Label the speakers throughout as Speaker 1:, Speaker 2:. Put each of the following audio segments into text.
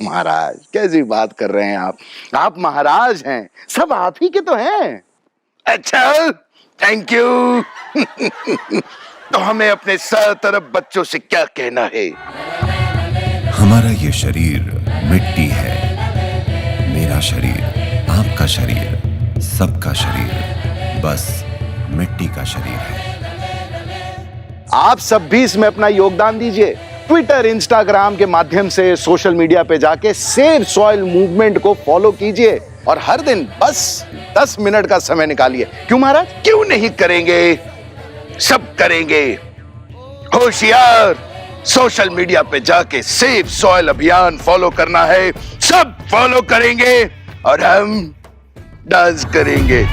Speaker 1: महाराज कैसी बात कर रहे हैं आप महाराज हैं, सब आप ही के तो हैं। अच्छा थैंक यू। तो हमें अपने सरतरफ बच्चों से क्या कहना है?
Speaker 2: हमारा ये शरीर मिट्टी है, मेरा शरीर, आपका शरीर, सबका शरीर बस मिट्टी का शरीर है।
Speaker 1: आप सब भी इसमें अपना योगदान दीजिए। ट्विटर, इंस्टाग्राम के माध्यम से सोशल मीडिया पे जाके सेव सॉइल मूवमेंट को फॉलो कीजिए और हर दिन बस 10 मिनट का समय निकालिए। क्यों महाराज, क्यों नहीं करेंगे? सब करेंगे। होशियार, सोशल मीडिया पे जाके सेव सॉइल अभियान फॉलो करना है। सब फॉलो करेंगे और हम डांस करेंगे।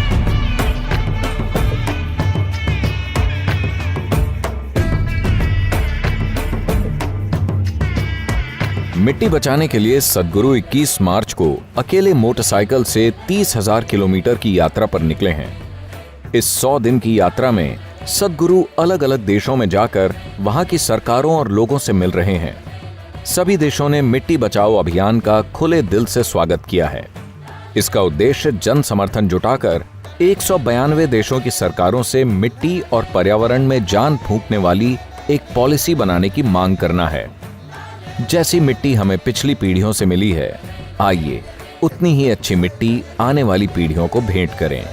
Speaker 3: मिट्टी बचाने के लिए सद्गुरु 21 मार्च को अकेले मोटरसाइकिल से 30,000 किलोमीटर की यात्रा पर निकले हैं। इस 100 दिन की यात्रा में सद्गुरु अलग अलग देशों में जाकर वहां की सरकारों और लोगों से मिल रहे हैं। सभी देशों ने मिट्टी बचाओ अभियान का खुले दिल से स्वागत किया है। इसका उद्देश्य जन समर्थन जुटाकर 192 देशों की सरकारों से मिट्टी और पर्यावरण में जान फूंकने वाली एक पॉलिसी बनाने की मांग करना है। जैसी मिट्टी हमें पिछली पीढ़ियों से मिली है, आइए उतनी ही अच्छी मिट्टी आने वाली पीढ़ियों को भेंट करें।